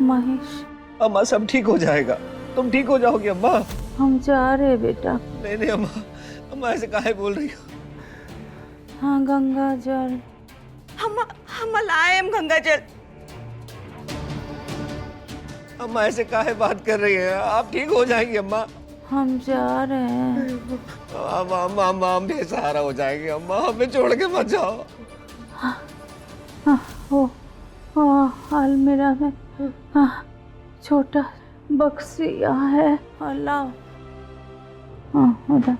महेश, अम्मा सब ठीक हो जाएगा, तुम ठीक हो जाओगी अम्मा। हम जा रहे बेटा। नहीं नहीं अम्मा, अम्मा ऐसे काहे बोल रही हो? हाँ गंगा जल। हम लाए हम गंगा जल। अम्मा ऐसे काहे बात कर रही है? आप ठीक हो जाएंगी अम्मा। हम जा रहे हैं। अम्मा अम्मा अम्मा हम बेसहारा हो जाएंगे अम्मा, हमें छोड़ के मत जाओ। वो अलमीरा में छोटा बक्सिया है। अल्लाह। हाँ उधर।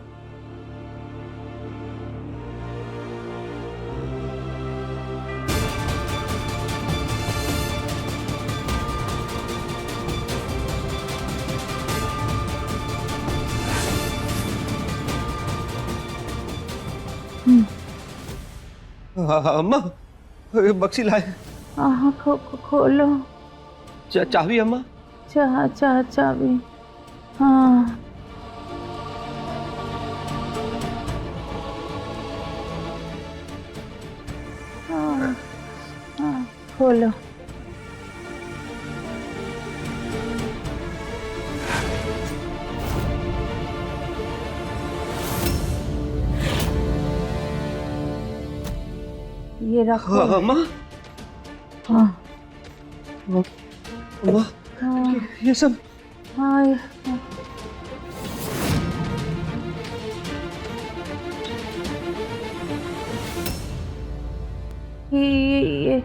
अम्मा बक्सी लाए। खोलो। चाबी अम्मा? चाबी। हाँ खोलो। ये रखो अम्मा। हाँ अम्मा ये सब? हाँ ये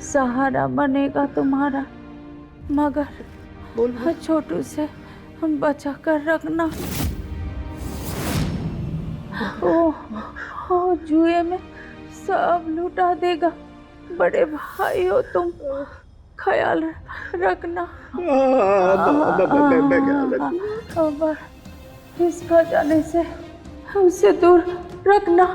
सहारा बनेगा तुम्हारा, मगर छोटू से हम बचा कर रखना। ओ जुए में सब लुटा देगा। बड़े भाई हो तुम, ख्याल रखना। अब इस खजाने से उसे दूर रखना।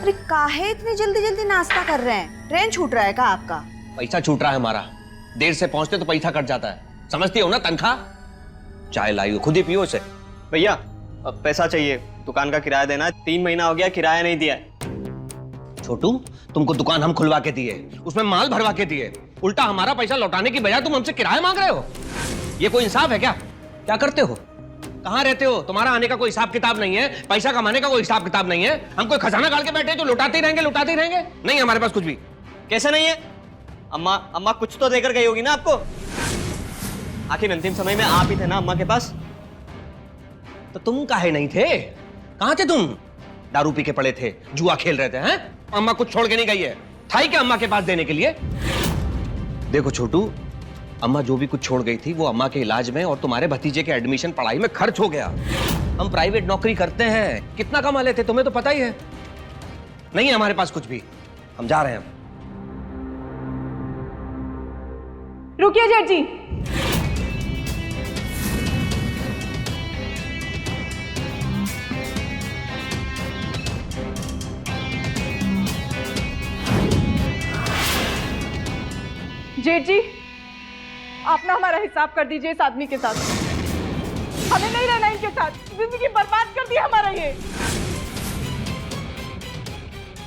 अरे काहे इतनी जल्दी जल्दी नाश्ता कर रहे हैं? ट्रेन छूट रहा है क्या आपका? पैसा छूट रहा है हमारा, देर से पहुंचते तो पैसा कट जाता है, समझती हो ना? तनख्वाह। चाय लाई हो, खुद ही पियो उसे। भैया अब पैसा चाहिए, दुकान का किराया देना है। 3 महीना हो गया किराया नहीं दिया है। छोटू तुमको दुकान हम खुलवा के दिए, उसमें माल भरवा के दिए, उल्टा हमारा पैसा लौटाने की बजाय तुम हमसे किराया मांग रहे हो। ये कोई इंसाफ है क्या? क्या करते हो? कहाँ रहते हो? तुम्हारा आने का कोई हिसाब किताब नहीं है, पैसा कमाने का कोई हिसाब किताब नहीं है। हम कोई खजाना गाड़ के बैठे जो लुटाते ही रहेंगे? नहीं हमारे पास कुछ भी। कैसे नहीं है? अम्मा कुछ तो देकर गई होगी ना आपको। आखिर अंतिम समय में आप ही थे ना अम्मा के पास। तो तुम काहे नहीं थे? कहाँ थे तुम? दारू पी के पड़े थे, जुआ खेल रहे थे हैं? अम्मा कुछ छोड़ के नहीं गई है, था ही क्या अम्मा के पास देने के लिए? देखो छोटू, अम्मा जो भी कुछ छोड़ गई थी वो अम्मा के इलाज में और तुम्हारे भतीजे के एडमिशन पढ़ाई में खर्च हो गया। हम प्राइवेट नौकरी करते हैं, कितना कमा लेते तुम्हें तो पता ही है। नहीं है हमारे पास कुछ भी, हम जा रहे हैं। रुकिए जेठ जी। जेठ जी आप ना हमारा हिसाब कर दीजिए इस आदमी के साथ। हमें नहीं रहना इनके साथ, जिंदगी बर्बाद कर दिया हमारा ये।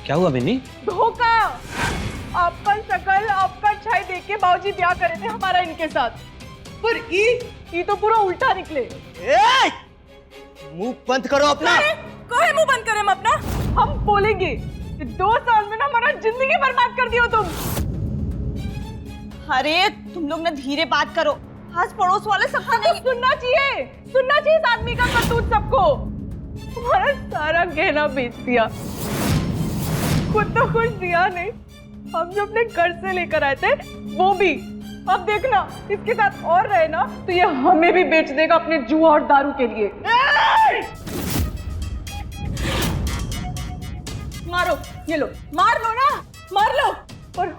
क्या हुआ मिनी? धोखा। आपका शकल आपका छाई देख के बाबूजी ब्याह करे थे हमारा इनके साथ, पर ये तो पूरा उल्टा निकले। मुंह बंद करो अपना। कहे मुंह बंद करें हम अपना? हम बोलेंगे 2 साल में ना हमारा जिंदगी बर्बाद कर दियो तुम। अरे तुम लोग ना धीरे बात करो, आस पड़ोस वाले सबको नहीं सुनना चाहिए इस आदमी का करतूत सबको। हमारा सारा गहना बेच दिया, खुद तो कुछ दिया नहीं। हम जो अपने घर से लेकर आए थे वो भी अब देखना इसके साथ और रहे ना तो ये हमें भी बेच देगा अपने जुआ और दारू के लिए। मारो, ये लो, मार लो ना, मार लो। और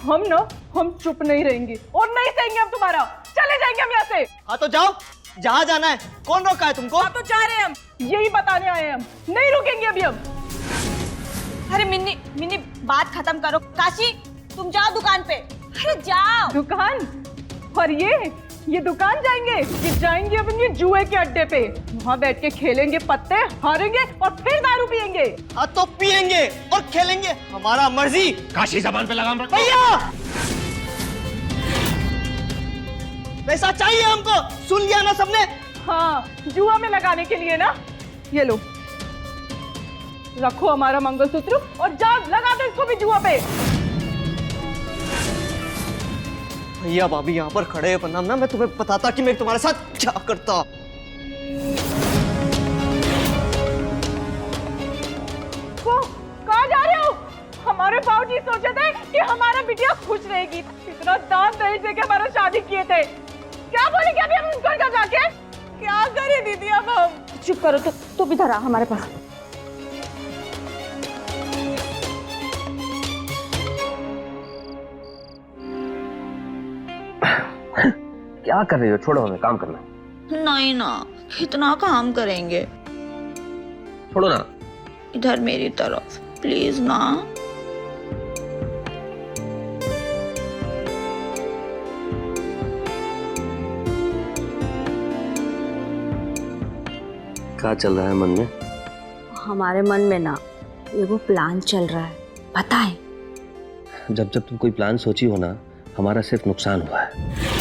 हम चुप नहीं रहेंगे और नहीं सहेंगे हम तुम्हारा। चले जाएंगे हम यहाँ से। हाँ तो जाओ, जहाँ जाना है। कौन रोका है तुमको? हाँ तो जा रहे हैं हम, यही बताने आए हैं हम, नहीं रुकेंगे अभी हम। अरे मिन्नी मिन्नी बात खत्म करो। काशी तुम जाओ दुकान पे। अरे जाओ। दुकान? और ये दुकान जाएंगे? ये जाएंगे अपने जुए के अड्डे पे, वहाँ बैठ के खेलेंगे पत्ते, हारेंगे और फिर दारू पियेंगे। हाँ तो पियेंगे और खेलेंगे, हमारा मर्जी। काशी जबान पे लगाम रखो। भैया पैसा चाहिए हमको, सुन लिया ना सबने? हाँ, जुआ में लगाने के लिए ना। ये लो, रखो हमारा मंगलसूत्र और जाओ लगा दो इसको भी जुआ पे। भैया भाभी यहाँ पर खड़े हैं, वरना ना मैं तुम्हें बताता कि मैं तुम्हारे साथ क्या करता। कहाँ जा रहे हो? हमारे बाबूजी सोचे थे कि हमारा बिटिया खुश रहेगी, इतना दान दहेज देके हमारा शादी किए थे। क्या बोलेंगे अभी हम उनको घर जाके? क्या करें दीदी अब हम? चुप करो, तो भी धरा हमारे पास। क्या कर रही हो? छोड़ो, हमें काम करना है। नहीं ना, कितना काम करेंगे। छोड़ो ना। इधर मेरी तरफ प्लीज ना। क्या चल रहा है मन में? हमारे मन में ना एगो प्लान चल रहा है, पता है? जब तुम कोई प्लान सोची हो ना, हमारा सिर्फ नुकसान हुआ है।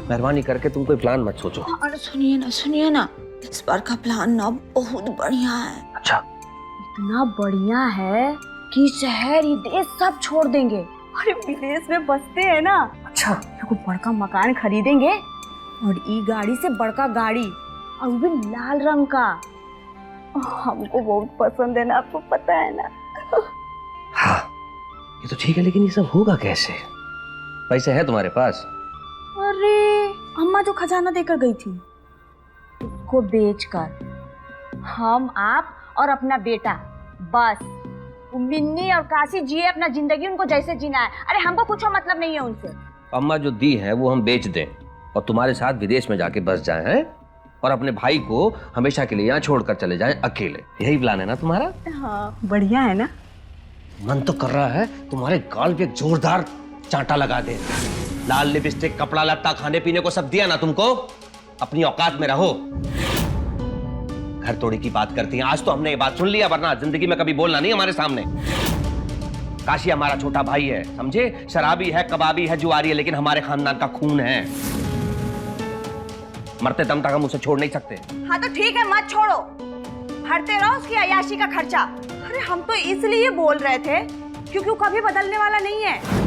मेहरबानी करके तुम कोई प्लान मत सोचो। अरे सुनिए ना, इस बार का प्लान ना बहुत बढ़िया है। अच्छा? इतना बढ़िया है कि शहर ही देश सब छोड़ देंगे। अरे विदेश में बसते हैं ना। अच्छा, एगो बड़का मकान खरीदेंगे और ई गाड़ी से बड़का गाड़ी, और वो भी लाल रंग का। हमको बहुत पसंद है ना, आपको पता है ना। हाँ, ये तो ठीक है, लेकिन ये सब होगा कैसे? पैसे है तुम्हारे पास? अरे अम्मा जो खजाना देकर गई थी, उसको बेचकर हम, आप और अपना बेटा, बस मिन्नी और काशी जिए अपना जिंदगी, उनको जैसे जीना है। अरे हमको कुछ मतलब नहीं है उनसे। अम्मा जो दी है वो हम बेच दें और तुम्हारे साथ विदेश में जाके बस जाएं, हैं? और अपने भाई को हमेशा के लिए यहाँ छोड़कर चले जाएं अकेले। यही प्लान है ना तुम्हारा? हाँ, बढ़िया है ना। मन तो कर रहा है तुम्हारे गाल पे एक जोरदार चांटा लगा दे। लाल लिपस्टिक, कपड़ा लत्ता, खाने पीने को सब दिया ना तुमको। अपनी औकात में रहो। घर तोड़ी की बात करती हैं। आज तो हमने ये बात सुन लिया, वरना जिंदगी में कभी बोलना नहीं हमारे सामने। काशी हमारा छोटा भाई है, समझे? शराबी है, कबाबी है, जुआरी है, लेकिन हमारे खानदान का खून है। मरते दम तक हम उसे छोड़ नहीं सकते। हाँ तो ठीक है, मत छोड़ो, भरते रहो उसकी अय्याशी का खर्चा। अरे हम तो इसलिए बोल रहे थे क्योंकि वो कभी बदलने वाला नहीं है।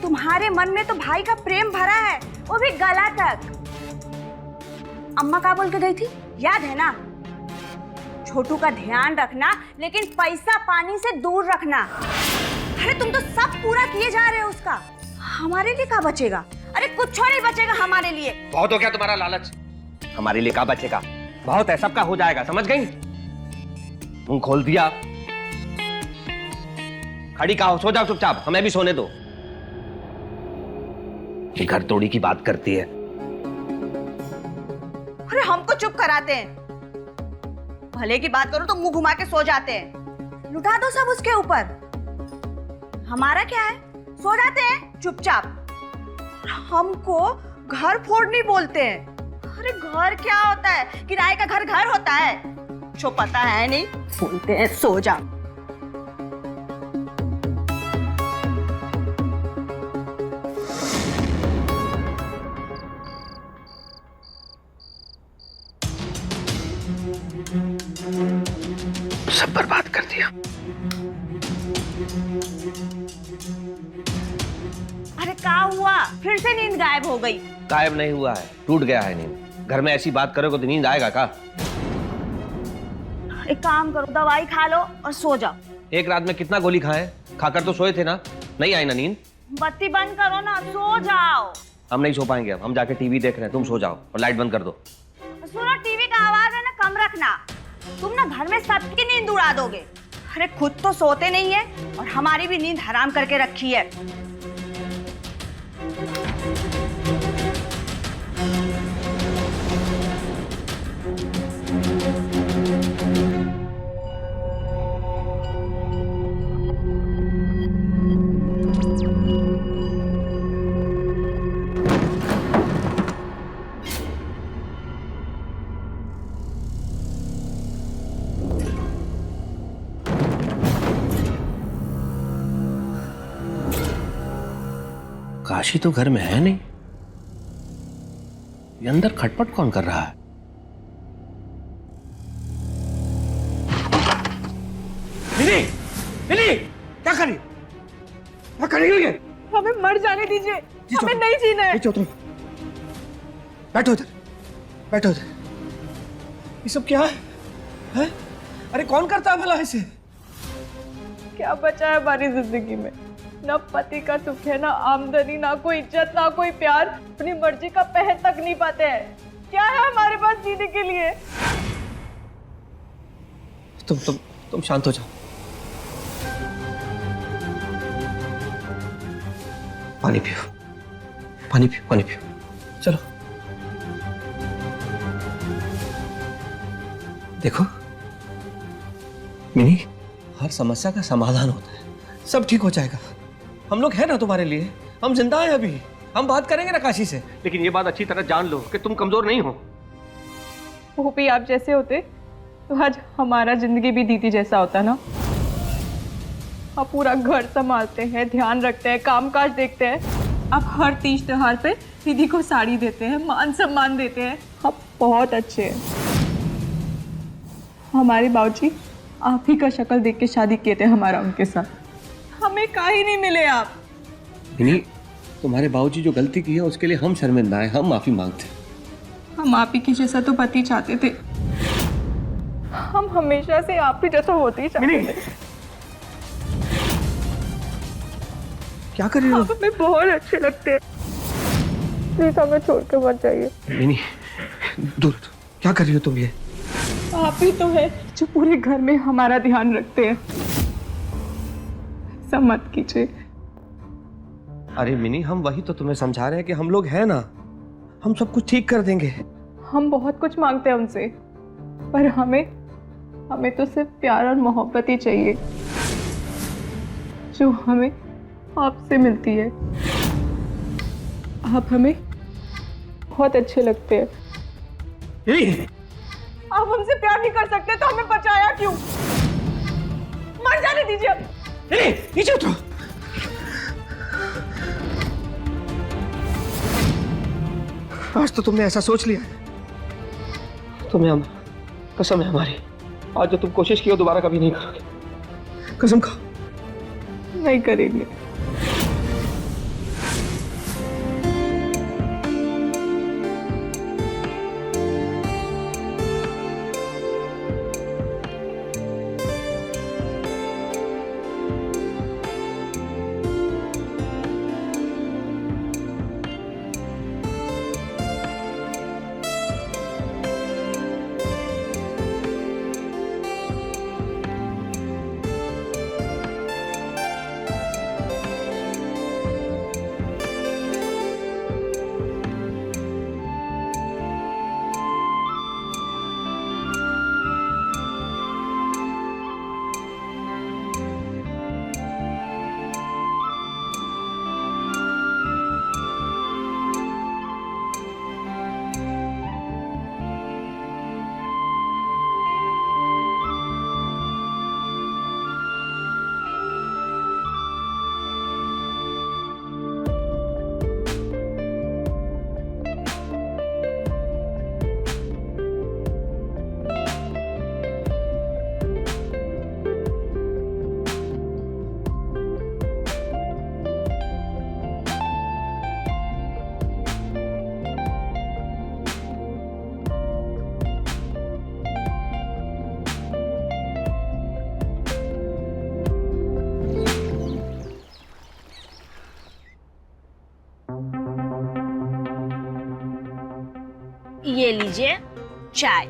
तुम्हारे मन में तो भाई का प्रेम भरा है, वो भी गला तक। अम्मा क्या बोल के गई थी, याद है ना? छोटू का ध्यान रखना, लेकिन पैसा पानी से दूर रखना। अरे तुम तो सब पूरा किए जा रहे हो उसका, हमारे लिए क्या बचेगा? अरे कुछ नहीं बचेगा हमारे लिए। बहुत हो गया तुम्हारा लालच। हमारे लिए क्या बचेगा? बहुत है, सबका हो जाएगा, समझ गई? मुंह खोल दिया, खड़ी का हो, सो जाओ चुपचाप, हमें भी सोने दो। घर तोड़ी की बात करती है। अरे हमको चुप कराते हैं, भले की बात करो तो मुंह घुमा के सो जाते हैं। लुटा दो सब उसके ऊपर, हमारा क्या है? सो जाते हैं चुपचाप। हमको घर फोड़नी बोलते हैं। अरे घर क्या होता है? किराए का घर घर होता है, जो पता है नहीं, बोलते हैं सो जा। सब बर्बाद कर दिया। अरे क्या हुआ? फिर से नींद गायब हो गई? गायब नहीं हुआ है, टूट गया है नींद। घर में ऐसी बात करोगे तो नींद आएगा का? एक काम करो, दवाई खा लो और सो जाओ। एक रात में कितना गोली खाए? खाकर तो सोए थे ना, नहीं आई ना नींद? बत्ती बंद करो ना, सो जाओ। हम नहीं सो पाएंगे अब, हम जाके टीवी देख रहे हैं, तुम सो जाओ और लाइट बंद कर दो। सुनो, टीवी का आवाज है ना कम रखना, तुम ना घर में सबकी नींद उड़ा दोगे। अरे खुद तो सोते नहीं है और हमारी भी नींद हराम करके रखी है। काशी तो घर में है नहीं, ये अंदर खटपट कौन कर रहा है? मिनी, मिनी, क्या कर रही? क्या कर रही है? हमें मर जाने दीजिए, हमें नहीं जीना है। नीचे उतरो, बैठो इधर, बैठो इधर। ये सब क्या है? अरे कौन करता है भला ऐसे? क्या बचा है हमारी जिंदगी में? ना पति का सुख है, ना आमदनी, ना कोई इज्जत, ना कोई प्यार। अपनी मर्जी का पहर तक नहीं पाते हैं। क्या है हमारे पास जीने के लिए? तुम शांत हो जाओ। पानी पियो, पानी पियो, पानी पियो। चलो देखो मिनी, हर समस्या का समाधान होता है, सब ठीक हो जाएगा। हम लोग हैं ना तुम्हारे लिए, हम जिंदा हैं अभी, हम बात करेंगे ना काशी से। लेकिन ये बात अच्छी तरह जान लो कि तुम कमजोर नहीं हो। वो भी आप जैसे होते तो आज हमारा जिंदगी भी दीदी जैसा होता ना। आप पूरा घर संभालते हैं, ध्यान रखते हैं, कामकाज देखते हैं। आप हर तीज त्योहार पे दीदी को साड़ी देते हैं, मान सम्मान देते हैं। आप बहुत अच्छे हैं। हमारे बाबूजी आप ही का शक्ल देख के शादी किए थे हमारा उनके साथ। हमें काहे नहीं मिले आप। मिनी, तुम्हारे बाबूजी जो गलती की है उसके लिए हम शर्मिंदा हैं, हम माफी मांगते हैं। हम आप ही की जैसा तो पति चाहते थे। हम हमेशा से आप ही जैसा होते ही चाहते थे। क्या कर रही हो? आप हमें बहुत अच्छे लगते हैं। प्लीज हमें छोड़ के मत जाइए। मिनी, दूर हटो। क्या कर रही हो तुम ये? आप ही तो है जो पूरे घर में हमारा ध्यान रखते हैं। ऐसा मत कीजिए। अरे मिनी, हम वही तो तुम्हें समझा रहे हैं कि हम लोग हैं ना, हम सब कुछ ठीक कर देंगे। हम बहुत कुछ मांगते हैं उनसे, पर हमें तो सिर्फ प्यार और मोहब्बत ही चाहिए जो हमें आपसे मिलती है। आप हमें बहुत अच्छे लगते हैं। आप हमसे प्यार नहीं कर सकते तो हमें बचाया क्यों? मर जाने दीजिए अब। नीचे उतरो। आज तो तुमने ऐसा सोच लिया है, तुम्हें कसम है हमारी, आज जो तुम कोशिश की हो दोबारा कभी नहीं करोगे। कसम खाओ। नहीं करेंगे। ये लीजिए चाय।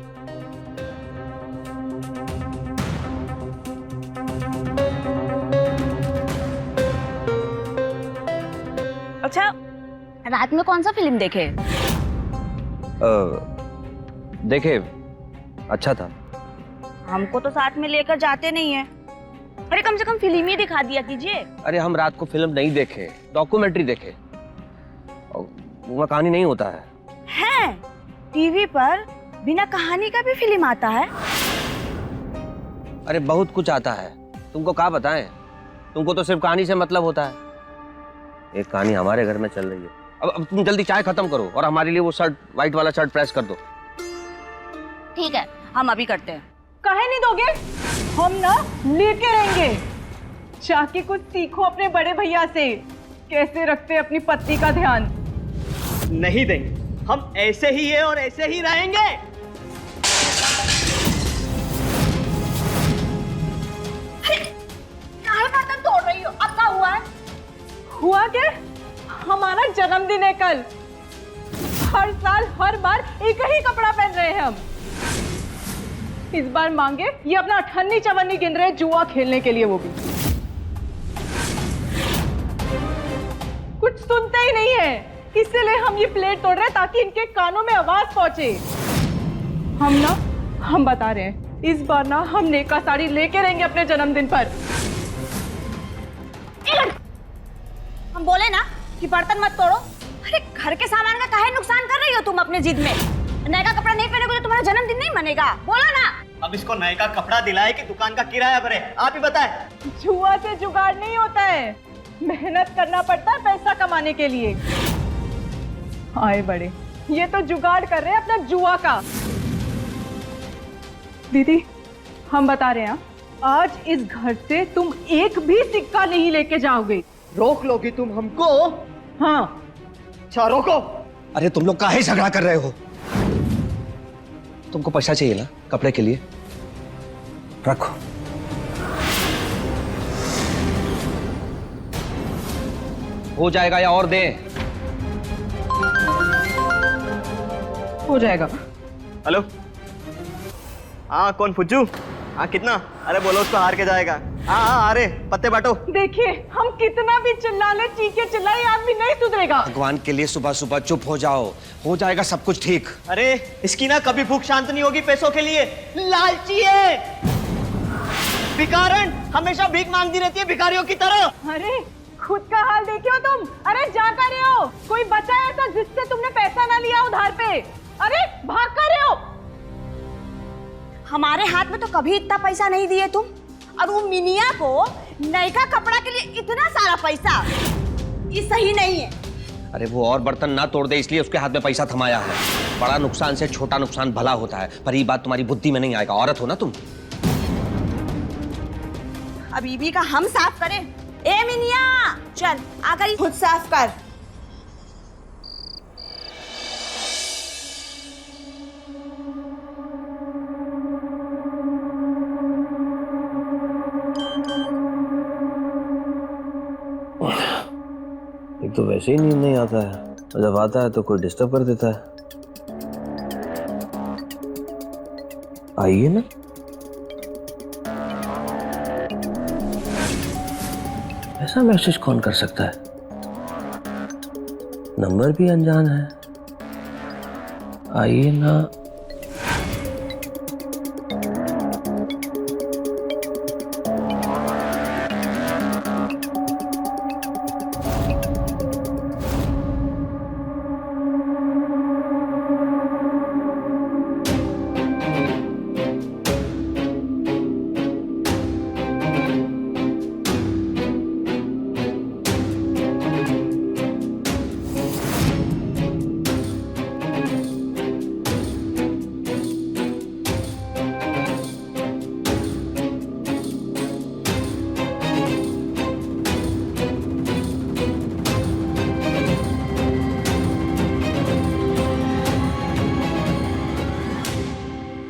अच्छा, रात में कौन सा फिल्म देखे? देखे, अच्छा था। हमको तो साथ में लेकर जाते नहीं है। अरे कम से कम फिल्म ही दिखा दिया कीजिए। अरे हम रात को फिल्म नहीं देखे, डॉक्यूमेंट्री देखे। वो कहानी नहीं होता है। टीवी पर बिना कहानी का भी फिल्म आता है। अरे बहुत कुछ आता है, तुमको क्या बताएं? तुमको तो सिर्फ कहानी से मतलब होता है। एक कहानी हमारे घर में चल रही है। अब तुम जल्दी चाय खत्म करो और हमारे लिए वो शर्ट, व्हाइट वाला शर्ट प्रेस कर दो। ठीक है, हम अभी करते हैं। काहे नहीं दोगे? हम ना लेके रहेंगे। जाके कुछ सीखो अपने बड़े भैया से, कैसे रखते हैं अपनी पत्नी का ध्यान। नहीं देंगे, हम ऐसे ही है और ऐसे ही रहेंगे। काहे बर्तन तोड़ रही हो? अब क्या हुआ है? हुआ क्या? हमारा जन्मदिन है कल। हर साल हर बार एक ही कपड़ा पहन रहे हैं हम। इस बार मांगे ये अपना 98 चवन्नी गिन रहे जुआ खेलने के लिए, वो भी कुछ सुनते ही नहीं है। इसीलिए हम ये प्लेट तोड़ रहे हैं ताकि इनके कानों में आवाज पहुंचे। हम बता रहे हैं, इस बार ना हम नेका साड़ी लेके रहेंगे अपने जन्मदिन पर। हम बोले ना कि बर्तन मत तोड़ो। अरे घर के सामान का काहे नुकसान कर रही हो तुम अपने जिद में? नए का कपड़ा नहीं पहनोगे तो तुम्हारा जन्मदिन नहीं मनेगा। बोलो ना। अब इसको नए का कपड़ा दिलाए कि दुकान का किराया भरे, आप ही बताएं। जुआ से जुगाड़ नहीं होता है, मेहनत करना पड़ता है पैसा कमाने के लिए। आए बड़े, ये तो जुगाड़ कर रहे हैं अपना जुआ का। दीदी, हम बता रहे हैं, आज इस घर से तुम एक भी सिक्का नहीं लेके जाओगे। रोक लोगी तुम हमको? हाँ। अच्छा रोको। अरे तुम लोग काहे झगड़ा कर रहे हो? तुमको पैसा चाहिए ना कपड़े के लिए, रखो। हो जाएगा या और दें? हो जाएगा। हेलो, हाँ कौन फुज्जू? हाँ कितना? अरे बोलो उसको हार के जाएगा। हाँ अरे पत्ते बांटो। देखिए, हम कितना भी चिल्ला ले, चीखे चिल्लाए, आदमी नहीं सुधरेगा। भगवान के लिए सुबह सुबह चुप हो जाओ, हो जाएगा सब कुछ ठीक। अरे इसकी ना कभी भूख शांत नहीं होगी पैसों के लिए। लालची है, भिखारन, हमेशा भीख मांगती रहती है भिखारियों की तरह। अरे खुद का हाल देखे हो तुम? अरे जा कर रहे हो? कोई बचा है ऐसा जिससे तुमने पैसा ना लिया उधार पे? अरे भाग कर रहे हो? हमारे हाथ में तो कभी इतना पैसा नहीं दिए तुम, और वो मिनिया को नए का कपड़ा के लिए इतना सारा पैसा, ये सही नहीं है। अरे वो और बर्तन ना तोड़ दे इसलिए उसके हाथ में पैसा थमाया है। बड़ा नुकसान से छोटा नुकसान भला होता है, पर ये बात तुम्हारी बुद्धि में नहीं आएगा। औरत हो ना तुम। अब बीबी का हम साफ करें? ए मिनिया, चल आकर खुद साफ कर। एक तो वैसे ही नींद नहीं आता है, और जब आता है तो कोई डिस्टर्ब कर देता है। आइए ना। ऐसा मैसेज कौन कर सकता है? नंबर भी अनजान है। आइए ना।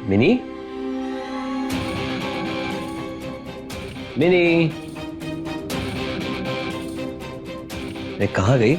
मिनी, मिनी, ये कहाँ गई?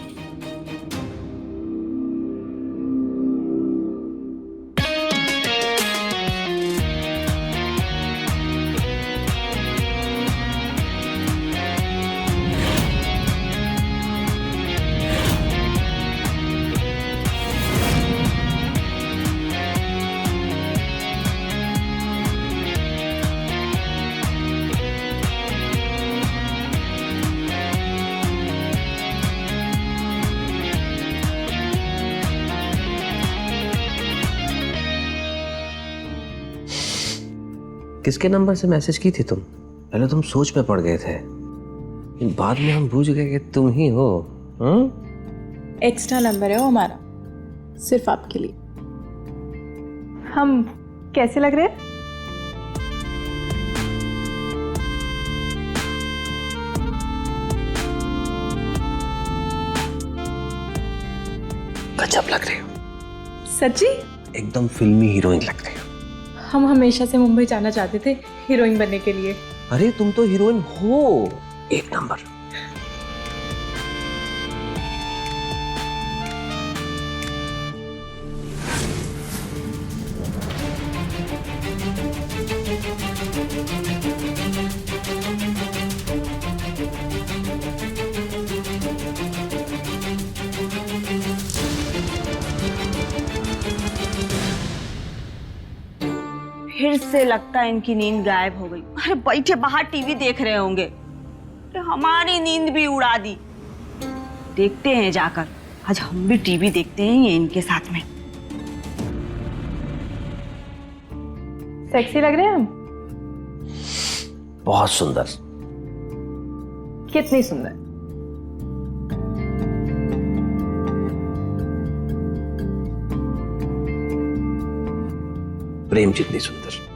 किसके नंबर से मैसेज की थी तुम? पहले तुम सोच में पड़ गए थे, लेकिन बाद में हम बूझ गए कि तुम ही हो। एक्स्ट्रा नंबर है वो हमारा, सिर्फ आपके लिए। हम कैसे लग रहे हैं? गजब लग रही हो, सच्ची? एकदम फिल्मी हीरोइन लग रही हो। हम हमेशा से मुंबई जाना चाहते थे हीरोइन बनने के लिए। अरे तुम तो हीरोइन हो, एक नंबर। फिर से लगता है इनकी नींद गायब हो गई। अरे बैठे बाहर टीवी देख रहे होंगे कि हमारी नींद भी उड़ा दी। देखते हैं जाकर, आज हम भी टीवी देखते हैं ये इनके साथ में। सेक्सी लग रहे हैं हम? बहुत सुंदर। कितनी सुंदर? प्रेम जितनी सुंदर।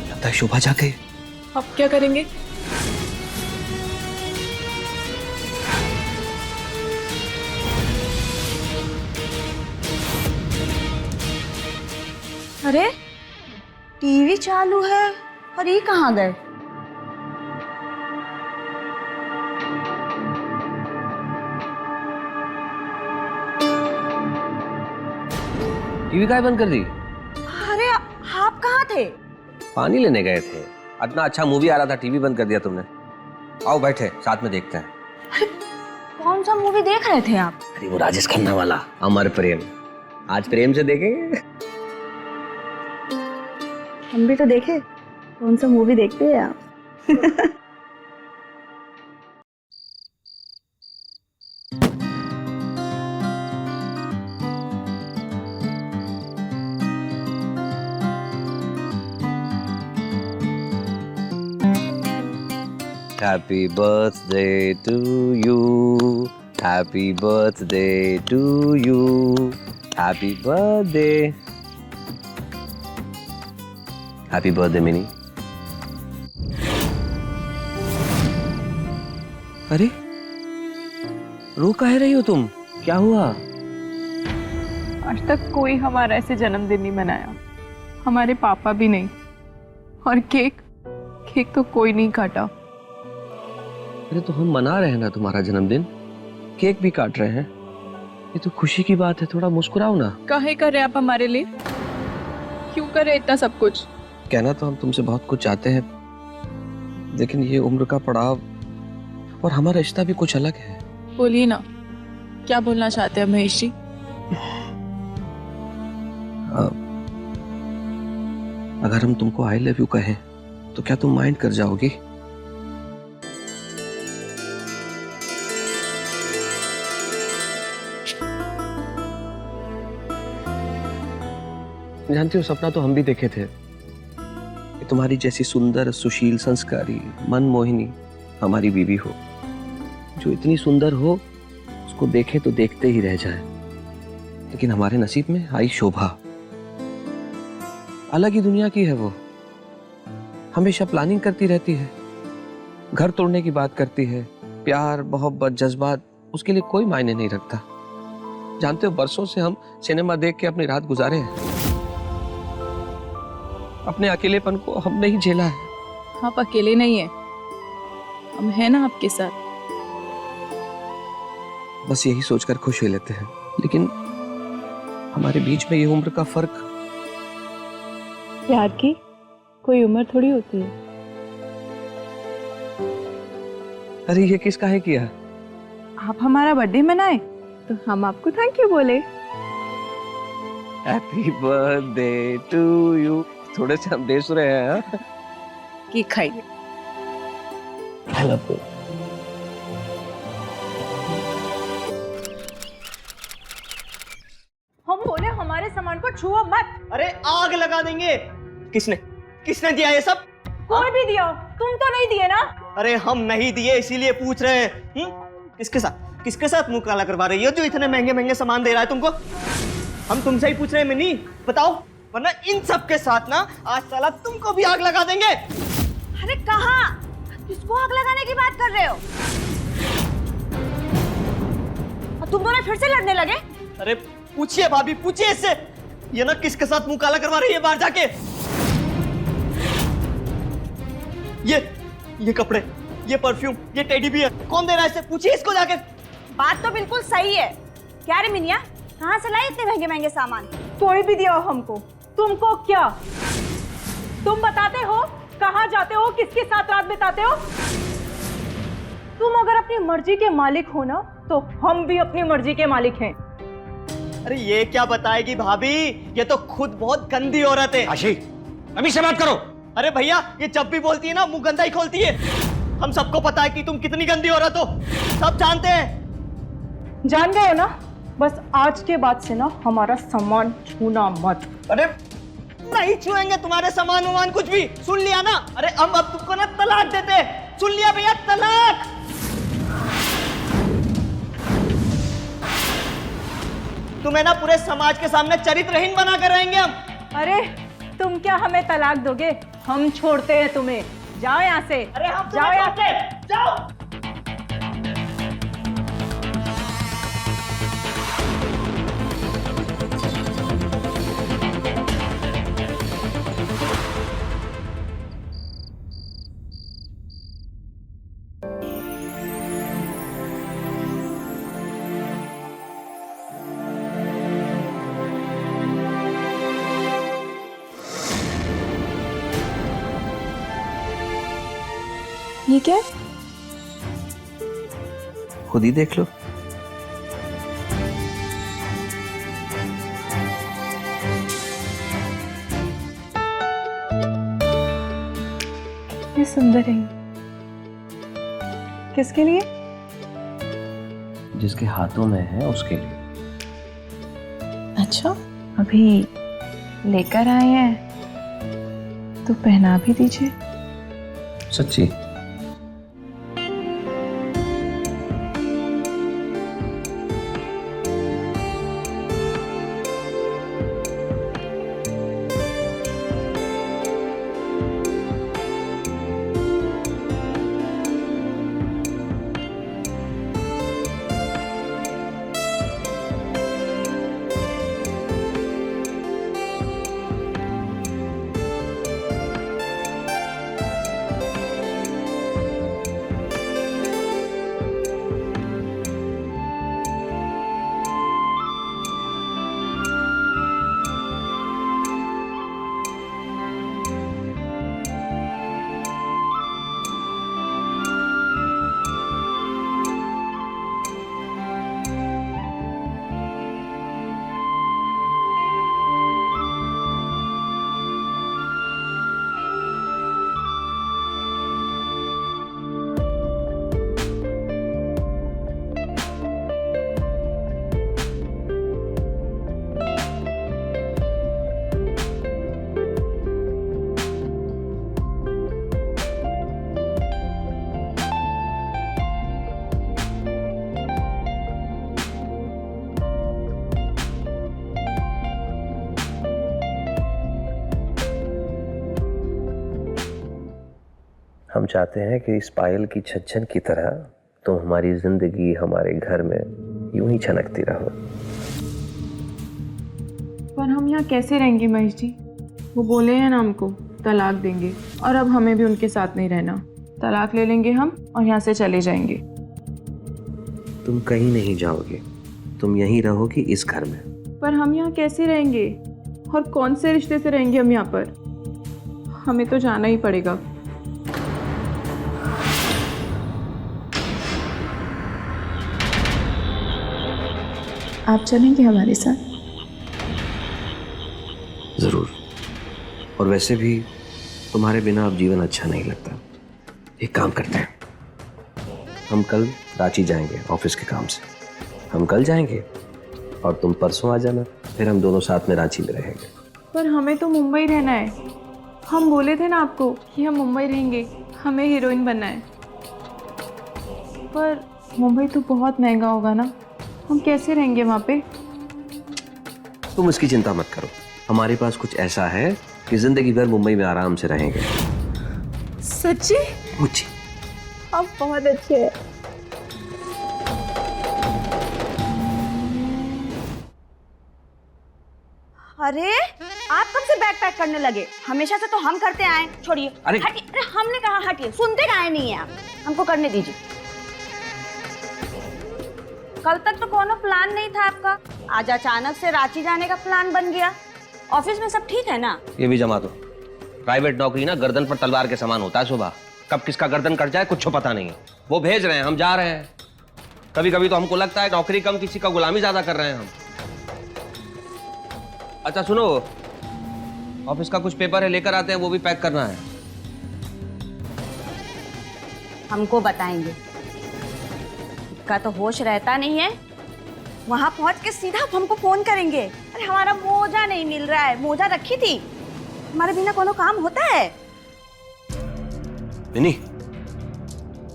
लगता है शोभा जा गई। अब क्या करेंगे? अरे टीवी चालू है और ये कहाँ गए? टीवी काहे बंद कर दी? अरे आप कहाँ थे? पानी लेने गए थे। इतना अच्छा मूवी आ रहा था, टीवी बंद कर दिया तुमने। आओ बैठे, साथ में देखते हैं। कौन सा मूवी देख रहे थे आप? अरे वो राजेश खन्ना वाला अमर प्रेम। आज प्रेम से देखेंगे। हम भी तो देखे। कौन सा मूवी देखते हैं आप? Happy birthday to you. Happy birthday to you. Happy birthday. Happy birthday mini. अरे रो काहे रही हो तुम? क्या हुआ? आज तक कोई हमारा ऐसे जन्मदिन नहीं मनाया, हमारे पापा भी नहीं। और केक तो कोई नहीं काटा। अरे तो हम मना रहे हैं ना तुम्हारा जन्मदिन, केक भी काट रहे हैं। ये तो खुशी की बात है, थोड़ा मुस्कुराओ ना। काहे कर रहे आप हमारे लिए? क्यों कर रहे इतना सब कुछ? कहना तो हम तुमसे बहुत कुछ चाहते हैं, लेकिन ये उम्र का पड़ाव और हमारा रिश्ता भी कुछ अलग है। बोलिए ना, क्या बोलना चाहते हैं महेश जी? अगर हम तुमको आई लव यू कहें तो क्या तुम माइंड कर जाओगी? जानती हो, सपना तो हम भी देखे थे कि तुम्हारी जैसी सुंदर, सुशील, संस्कारी, मनमोहिनी हमारी बीवी हो, जो इतनी सुंदर हो उसको देखे तो देखते ही रह जाए। लेकिन हमारे नसीब में आई शोभा। अलग ही दुनिया की है वो। हमेशा प्लानिंग करती रहती है, घर तोड़ने की बात करती है, प्यार मोहब्बत जज्बात उसके लिए कोई मायने नहीं रखता। जानते हो, बरसों से हम सिनेमा देख के अपनी रात गुजारे हैं। अपने अकेलेपन को हम नहीं झेला है। आप अकेले नहीं है, हम हैं ना आपके साथ। बस यही सोचकर खुश हो लेते हैं, लेकिन हमारे बीच में ये उम्र का फर्क। प्यार की कोई उम्र थोड़ी होती है। अरे ये किसका है किया? आप हमारा बर्थडे मनाए तो हम आपको थैंक यू बोले। Happy birthday to you. थोड़े से हम देश रहे हैं। हाँ? की खाइए। I love you. हम बोले हमारे सामान को छुओ मत। अरे आग लगा देंगे। किसने किसने दिया ये सब? कोई भी दिया, तुम तो नहीं दिए ना। अरे हम नहीं दिए इसीलिए पूछ रहे हैं। किसके साथ मुंह काला करवा रही हो जो इतने महंगे महंगे सामान दे रहा है तुमको? हम तुमसे ही पूछ रहे हैं मिनी, बताओ, वरना इन सब के साथ ना आज साला तुमको भी आग लगा देंगे। अरे कहाँ? किसको आग लगाने की बात कर रहे हो? और तुम दोनों फिर से लड़ने लगे? अरे पूछिए भाभी, पूछिए इससे, ये ना किसके साथ मुंह काला करवा रही है बाहर जाके। ये कपड़े, ये परफ्यूम, ये टेडी बियर कौन दे रहा है इसे? पूछिए इसको जाके। बात तो बिल्कुल सही है। क्या रे मिनिया, कहाँ से लाई इतने महंगे महंगे सामान? कोई भी दिया हमको, तुमको क्या? तुम बताते हो कहाँ जाते हो, किसके साथ रात बिताते हो? तुम अगर अपनी मर्जी के मालिक हो ना, तो हम भी अपनी मर्जी के मालिक हैं। अरे ये क्या बताएगी भाभी, ये तो खुद बहुत गंदी औरत है। आशी, अभी से बात करो। अरे भैया, ये जब भी बोलती है ना मुंह गंदा ही खोलती है। हम सबको पता है कि तुम कितनी गंदी औरत हो, सब जानते हैं। जान गए हो ना? बस आज के बाद से ना हमारा सामान छूना मत। अरे नहीं छुएंगे तुम्हारे सामान वामान कुछ भी, सुन लिया ना? अरे हम अब तुमको ना तलाक देते, सुन लिया भैया, तलाक। तुम्हें ना पूरे समाज के सामने चरित्रहीन बना कर रहेंगे हम। अरे तुम क्या हमें तलाक दोगे? हम छोड़ते हैं तुम्हें। जाओ यहाँ से। अरे हम जाओ यहाँ से, जाओ। ये क्या है? खुद ही देख लो। ये सुंदर है। किसके लिए? जिसके हाथों में है उसके लिए। अच्छा, अभी लेकर आए हैं तो पहना भी दीजिए। सच्ची? हम चाहते हैं कि इस पायल की छज्जन की तरह तुम हमारी जिंदगी हमारे घर में यूं ही छनकती रहो। पर हम यहाँ कैसे रहेंगे महेश जी? वो बोले हैं ना हमको तलाक देंगे, और अब हमें भी उनके साथ नहीं रहना। तलाक ले लेंगे हम और यहाँ से चले जाएंगे। तुम कहीं नहीं जाओगे, तुम यहीं रहोगी इस घर में। पर हम यहाँ कैसे रहेंगे और कौन से रिश्ते से रहेंगे हम यहाँ पर? हमें तो जाना ही पड़ेगा। आप चलेंगे हमारे साथ? जरूर। और वैसे भी तुम्हारे बिना अब जीवन अच्छा नहीं लगता। एक काम करते हैं, हम कल रांची जाएंगे ऑफिस के काम से। हम कल जाएंगे और तुम परसों आ जाना, फिर हम दोनों साथ में रांची में रहेंगे। पर हमें तो मुंबई रहना है। हम बोले थे ना आपको कि हम मुंबई रहेंगे, हमें हीरोइन बनना है। पर मुंबई तो बहुत महंगा होगा ना, हम कैसे रहेंगे वहाँ पे? तुम इसकी चिंता मत करो, हमारे पास कुछ ऐसा है कि जिंदगी भर मुंबई में आराम से रहेंगे। सच्ची? मुझे आप बहुत अच्छे हैं। अरे आप कब से बैग पैक करने लगे? हमेशा से तो हम करते आए। छोड़िए। अरे हटिए। अरे हमने कहा हटिए, सुनते काहे नहीं है आप? हमको करने दीजिए। कल तक तो कोनो प्लान नहीं था आपका, आज अचानक से रांची जाने का प्लान बन गया। ऑफिस में सब ठीक है ना? ये भी जमा दो। प्राइवेट नौकरी ना गर्दन पर तलवार के समान होता है सुबह, कब किसका गर्दन कट जाए कुछ पता नहीं है। वो भेज रहे हैं, हम जा रहे हैं। कभी कभी तो हमको लगता है नौकरी कम किसी का गुलामी ज्यादा कर रहे हैं हम। अच्छा सुनो, ऑफिस का कुछ पेपर है, लेकर आते हैं, वो भी पैक करना है। हमको बताएंगे, इसका तो होश रहता नहीं है। वहां पहुंच के सीधा हमको फोन करेंगे। अरे हमारा मोजा नहीं मिल रहा है, मोजा रखी थी। हमारे बिना कोनो काम होता है? नहीं,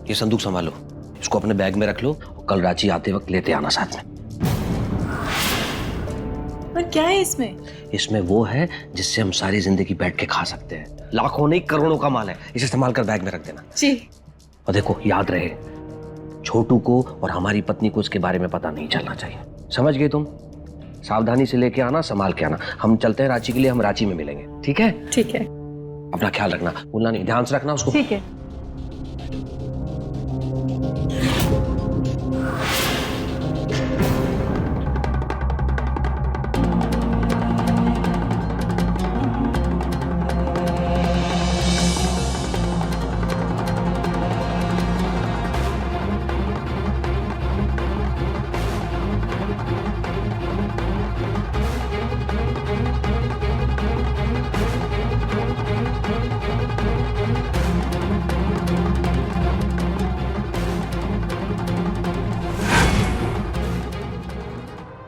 ये संदूक संभालो, इसको अपने बैग में रख लो और कल रांची आते वक्त लेते आना साथ में। पर क्या है इसमें? इसमें वो है जिससे हम सारी जिंदगी बैठ के खा सकते हैं। लाखों नहीं करोड़ों का माल है, इसे संभाल कर बैग में रख देना। जी। और देखो याद रहे, छोटू को और हमारी पत्नी को इसके बारे में पता नहीं चलना चाहिए। समझ गए तुम? सावधानी से लेके आना, संभाल के आना। हम चलते हैं रांची के लिए, हम रांची में मिलेंगे। ठीक है? ठीक है। अपना ख्याल रखना, भूलना नहीं, ध्यान से रखना उसको। ठीक है।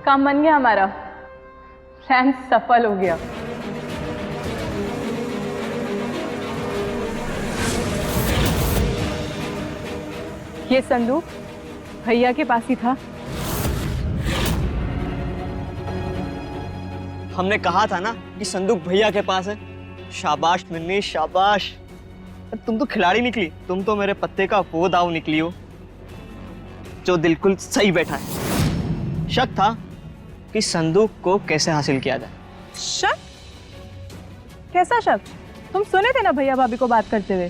काम बन गया हमारा, प्लान सफल हो गया। ये संदूक भैया के पास ही था। हमने कहा था ना कि संदूक भैया के पास है। शाबाश नन्ही, शाबाश। तुम तो खिलाड़ी निकली। तुम तो मेरे पत्ते का वो दाव निकली हो जो बिल्कुल सही बैठा है। शक था कि संदूक को कैसे हासिल किया जाए। शक? कैसा शक? तुम सुने थे ना भैया भाभी को बात करते हुए।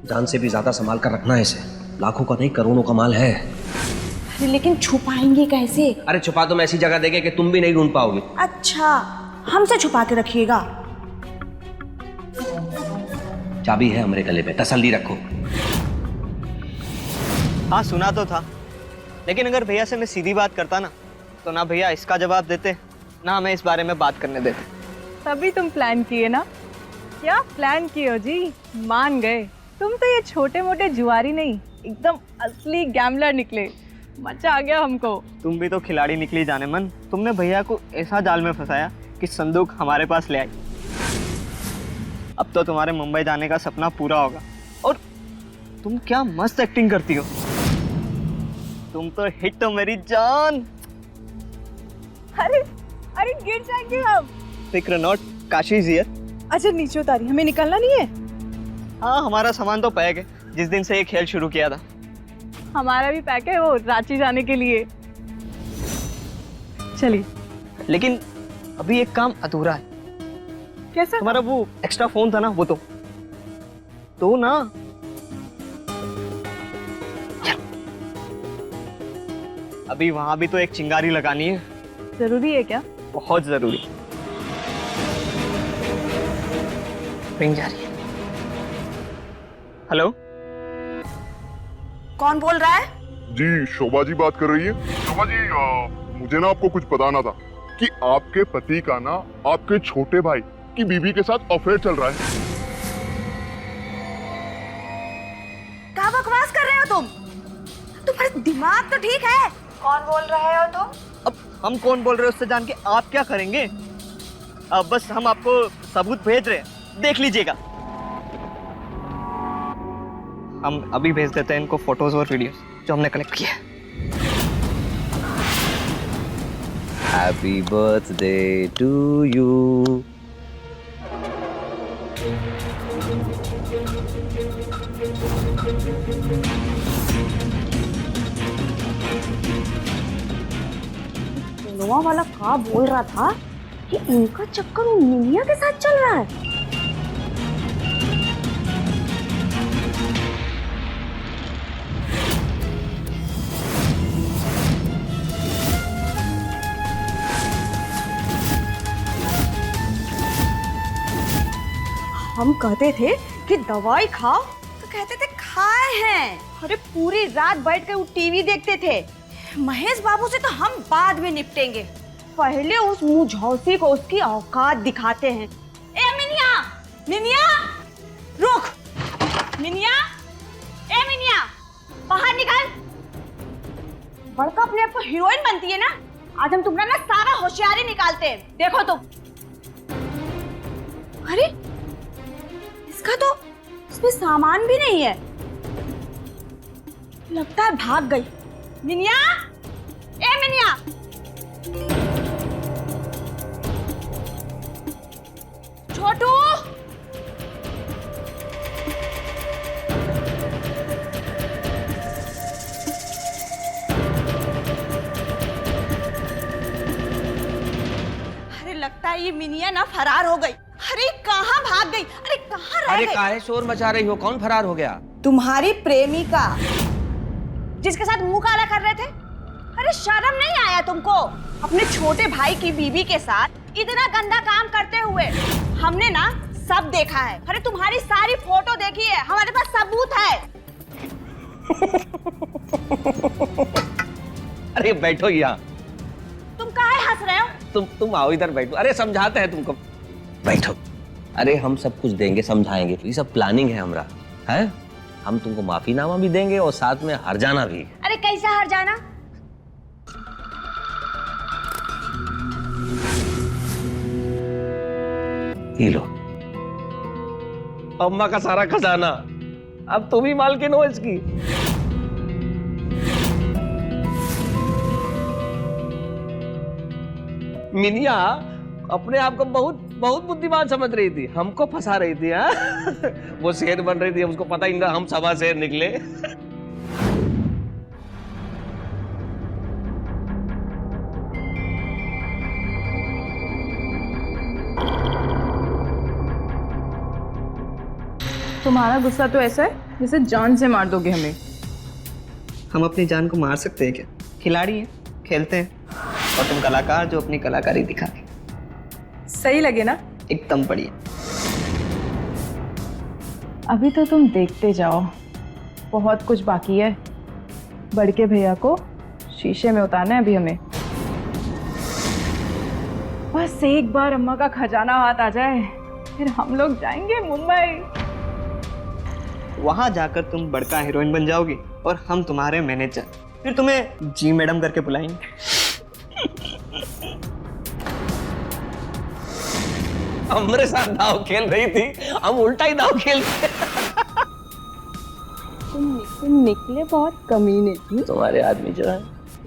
जान से भी ज्यादा संभाल कर रखना है इसे, लाखों का नहीं करोड़ों का माल है। अरे लेकिन छुपाएंगे कैसे? अरे छुपा तो हम ऐसी जगह देंगे कि तुम भी नहीं ढूंढ पाओगे। अच्छा, हमसे छुपा के रखिएगा। चाबी है हमारे गले पे, तसल्ली रखो। हाँ सुना तो था, लेकिन अगर भैया से मैं सीधी बात करता ना तो ना भैया इसका जवाब देते, ना हमें इस बारे में बात करने देते। तभी तुम प्लान किए ना? क्या प्लान किए हो जी, मान गए। तुम तो ये छोटे मोटे जुआरी नहीं, एकदम असली गैम्बलर निकले। मजा आ गया हमको। तुम भी तो खिलाड़ी निकली जाने मन। तुमने भैया को ऐसा जाल में फंसाया कि संदूक हमारे पास ले आई। अब तो तुम्हारे मुंबई जाने का सपना पूरा होगा। और तुम क्या मस्त एक्टिंग करती हो। तुम तो हिट हो मेरी जान। अरे अरे गिर जाएंगे हम। फिक्र नॉट, काशी इज हियर। अच्छा नीचे उतारी, हमें निकलना नहीं है। हाँ, हमारा सामान तो पैक है जिस दिन से ये खेल शुरू किया था। हमारा भी पैक है वो रांची जाने के लिए। चलिए। लेकिन अभी एक काम अधूरा है। कैसा? तुम्हारा वो एक्स्ट्रा फोन था ना, वो तो ना। अभी वहां भी तो एक चिंगारी लगानी है। जरूरी है क्या? बहुत जरूरी। रिंग जा रही है। हेलो, कौन बोल रहा है? जी, शोभा जी बात कर रही है। शोभा जी, मुझे ना आपको कुछ बताना था कि आपके पति का ना आपके छोटे भाई की बीवी के साथ अफेयर चल रहा है। क्या बकवास कर रहे हो तुम? तुम्हारा दिमाग तो ठीक है? कौन बोल रहे हो तुम? अब हम कौन बोल रहे हैं उससे जान के आप क्या करेंगे? अब बस हम आपको सबूत भेज रहे हैं, देख लीजिएगा। हम अभी भेज देते हैं इनको फोटोज और वीडियोस जो हमने कलेक्ट किया है। Happy birthday to you. नोआ वाला का बोल रहा था कि इनका चक्कर उन मिनिया के साथ चल रहा है। हम कहते थे कि दवाई खाओ तो कहते थे खाए हैं। अरे पूरी रात बैठ कर वो टीवी देखते थे। महेश बाबू से तो हम बाद में निपटेंगे, पहले उस मुझौसी को उसकी औकात दिखाते हैं। ए मिनिया, मिनिया रुक। मिनिया, ए मिनिया बाहर निकल। बड़का अपने आप को हीरोइन बनती है ना, आज हम तुम्हारा ना सारा होशियारी निकालते हैं। देखो तुम। अरे इसका तो इसमें सामान भी नहीं है, लगता है भाग गई। मिनिया, ए मिनिया, छोटू, अरे लगता है ये मिनिया ना फरार हो गई। अरे कहाँ भाग गई? अरे कहाँ रह अरे गई? काहे शोर मचा रही हो? कौन फरार हो गया? तुम्हारी प्रेमिका जिसके साथ मुंह काला कर रहे थे। अरे शर्म नहीं आया तुमको अपने छोटे भाई की बीवी के साथ इतना गंदा काम करते हुए? हमने ना सब देखा है। अरे तुम्हारी सारी फोटो देखी है, हमारे पास सबूत है। अरे बैठो यहाँ। तुम काहे हंस रहे हो? तुम आओ इधर बैठो। अरे समझाते हैं तुमको, बैठो। अरे हम सब कुछ देंगे, समझाएंगे। ये सब प्लानिंग है हमारा, है? हम तुमको माफीनामा भी देंगे और साथ में हरजाना भी। अरे कैसा हरजाना? ये लो अम्मा का सारा खजाना, अब तुम ही मालकिन हो इसकी। मिनिया अपने आप को बहुत बहुत बुद्धिमान समझ रही थी, हमको फंसा रही थी। हाँ? वो शेर बन रही थी, उसको पता ही नहीं हम सवा शेर निकले। तुम्हारा गुस्सा तो ऐसा है जैसे जान से मार दोगे हमें। हम अपनी जान को मार सकते हैं क्या? खिलाड़ी हैं, खेलते हैं, और तुम कलाकार जो अपनी कलाकारी दिखा के। सही लगे ना? एकदम बढ़िया। अभी तो तुम देखते जाओ, बहुत कुछ बाकी है। बड़के भैया को शीशे में उतारना है अभी हमें। बस एक बार अम्मा का खजाना हाथ आ जाए, फिर हम लोग जाएंगे मुंबई। वहां जाकर तुम बड़का हीरोइन बन जाओगी और हम तुम्हारे मैनेजर। फिर तुम्हें जी मैडम करके बुलाएंगे। हमारे साथ दाव खेल रही थी, हम उल्टा ही दाव खेलते। तुम निकले बहुत कमीने थी। तुम्हारे आदमी जो है,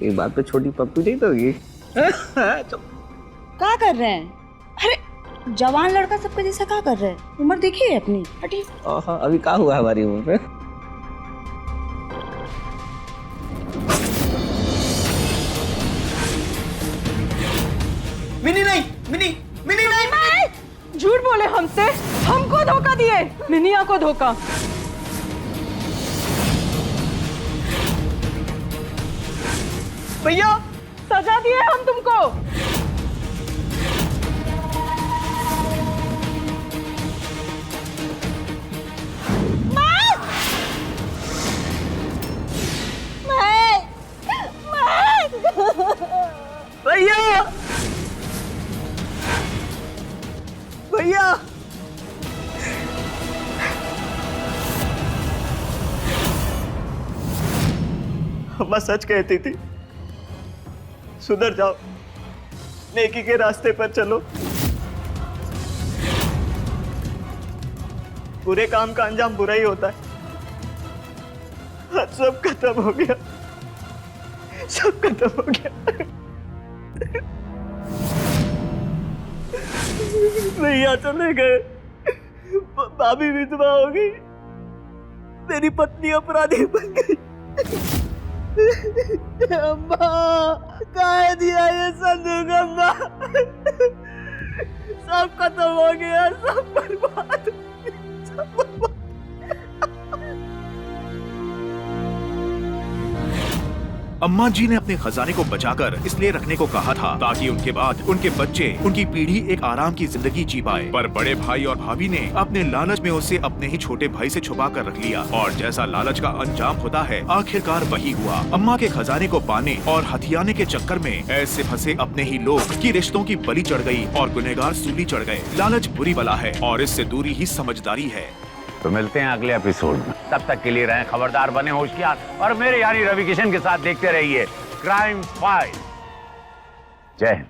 एक बात पे छोटी पप्पू नहीं तो होगी। क्या कर रहे हैं? अरे जवान लड़का सबके जैसा क्या कर रहे हैं? उम्र देखिए अपनी। हटिए। अभी कहाँ हुआ हमारी उम्र पे? मिनी नहीं, मिनी मिनी नहीं। झूठ बोले हमसे, हमको धोखा दिए, मिनिया को धोखा। भैया सजा दिए हम तुमको। भैया भैया अम्मा सच कहती थी, सुधर जाओ, नेकी के रास्ते पर चलो। बुरे काम का अंजाम बुरा ही होता है। आज सब खत्म हो गया, सब खत्म हो गया। भैया चले गए, भाभी विधवा हो गई, मेरी पत्नी अपराधी बन गई। अम्मा कहा दिया ये संदूक अम्मा? सब खत्म हो गया, सब बर्बाद, सब बर्बाद। अम्मा जी ने अपने खजाने को बचाकर इसलिए रखने को कहा था ताकि उनके बाद उनके बच्चे, उनकी पीढ़ी एक आराम की जिंदगी जी पाए। पर बड़े भाई और भाभी ने अपने लालच में उसे अपने ही छोटे भाई से छुपा कर रख लिया, और जैसा लालच का अंजाम होता है आखिरकार वही हुआ। अम्मा के खजाने को पाने और हथियाने के चक्कर में ऐसे फंसे अपने ही लोग कि रिश्तों की बलि चढ़ गई और गुनहगार सूली चढ़ गए। लालच बुरी बला है और इससे दूरी ही समझदारी है। तो मिलते हैं अगले एपिसोड में, तब तक के लिए रहें खबरदार, बने होशियार और मेरे यानी रवि किशन के साथ देखते रहिए क्राइम फाइल। जय हिंद।